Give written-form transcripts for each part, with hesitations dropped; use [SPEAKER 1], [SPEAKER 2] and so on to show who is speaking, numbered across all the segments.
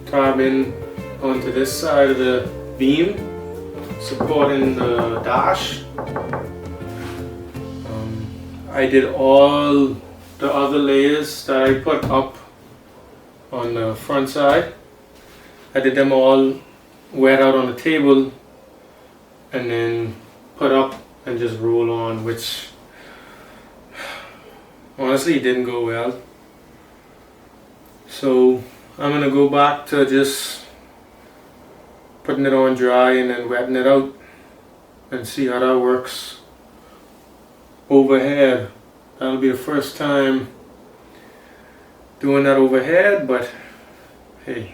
[SPEAKER 1] carbon onto this side of the beam, supporting the dash. I did all the other layers that I put up on the front side. I did them all wet out on the table and then put up and just roll on, which honestly didn't go well. So I'm gonna go back to just putting it on dry and then wetting it out and see how that works overhead. That'll be the first time doing that overhead, but hey,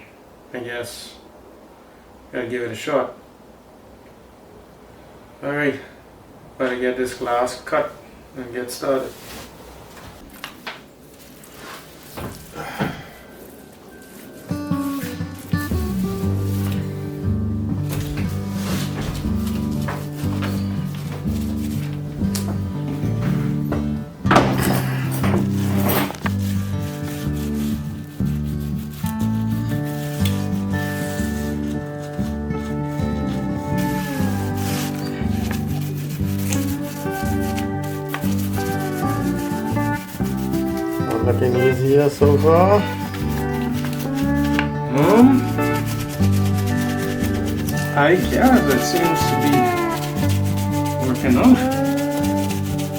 [SPEAKER 1] I guess gotta give it a shot. Alright, better get this glass cut and get started.
[SPEAKER 2] Looking easier so far.
[SPEAKER 1] I guess it seems to be working out.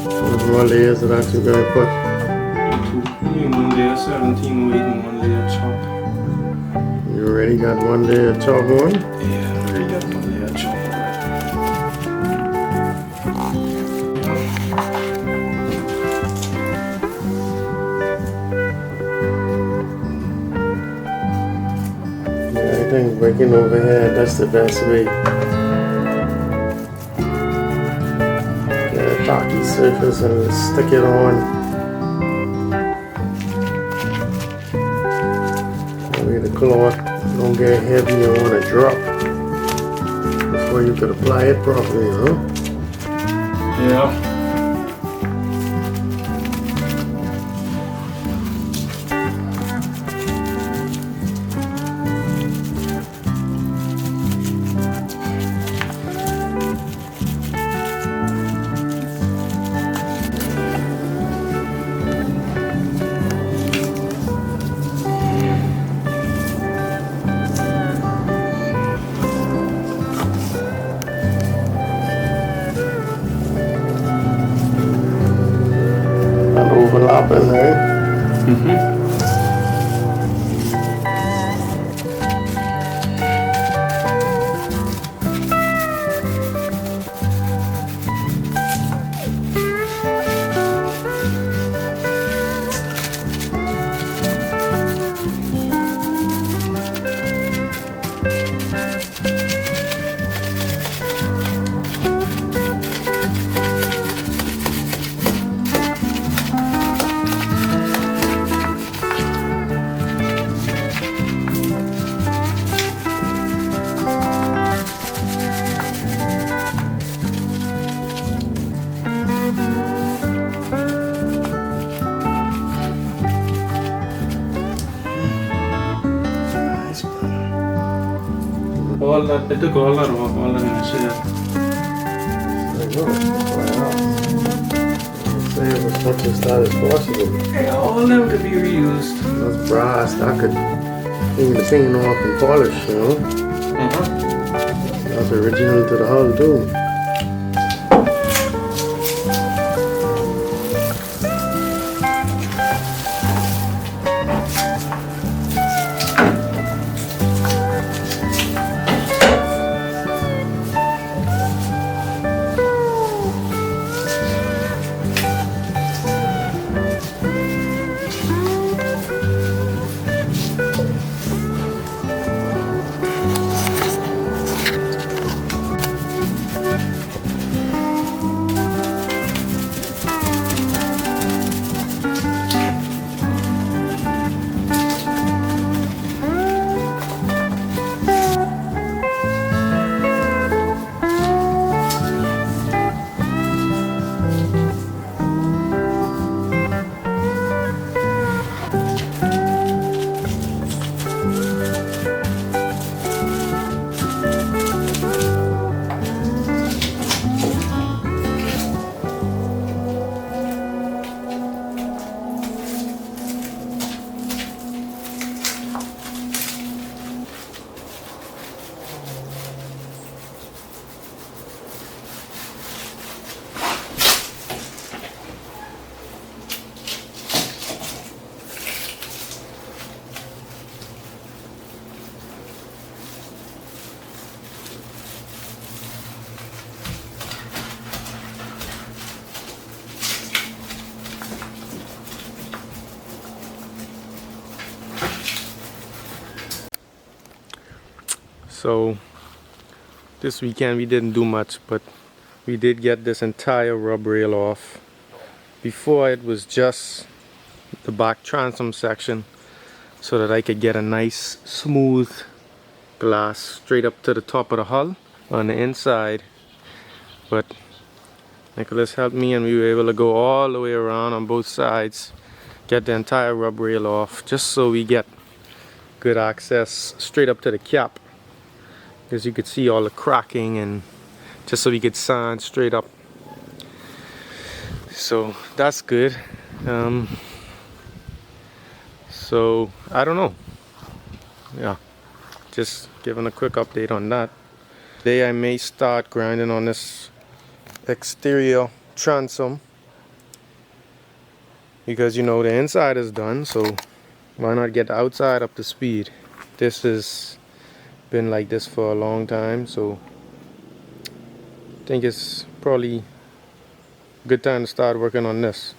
[SPEAKER 2] What more layers of that you gonna put?
[SPEAKER 1] One layer 1708 and one layer chop.
[SPEAKER 2] You already got one layer chop on?
[SPEAKER 1] Yeah, I already got one layer chop on.
[SPEAKER 2] I think breaking overhead, that's the best way. Get a tacky surface and stick it on. That way the cloth don't get heavy and want to drop before you could apply it properly, huh?
[SPEAKER 1] Yeah.
[SPEAKER 2] Overlapping, right?
[SPEAKER 1] All that, I took all that off, all that initiative.
[SPEAKER 2] Save as much as that as possible.
[SPEAKER 1] Yeah, all of them could be reused.
[SPEAKER 2] That's brass, that could clean the paint off and polish, you know? That's original to the hull too.
[SPEAKER 1] So this weekend we didn't do much, but we did get this entire rub rail off. Before it was just the back transom section, so that I could get a nice smooth glass straight up to the top of the hull on the inside. But Nicholas helped me and we were able to go all the way around on both sides, get the entire rub rail off, just so we get good access straight up to the cap, because you could see all the cracking, and just so we could sand straight up. So that's good. So I don't know, yeah, just giving a quick update on that. Today I may start grinding on this exterior transom, because you know the inside is done, so why not get the outside up to speed. This has been like this for a long time, so I think it's probably a good time to start working on this.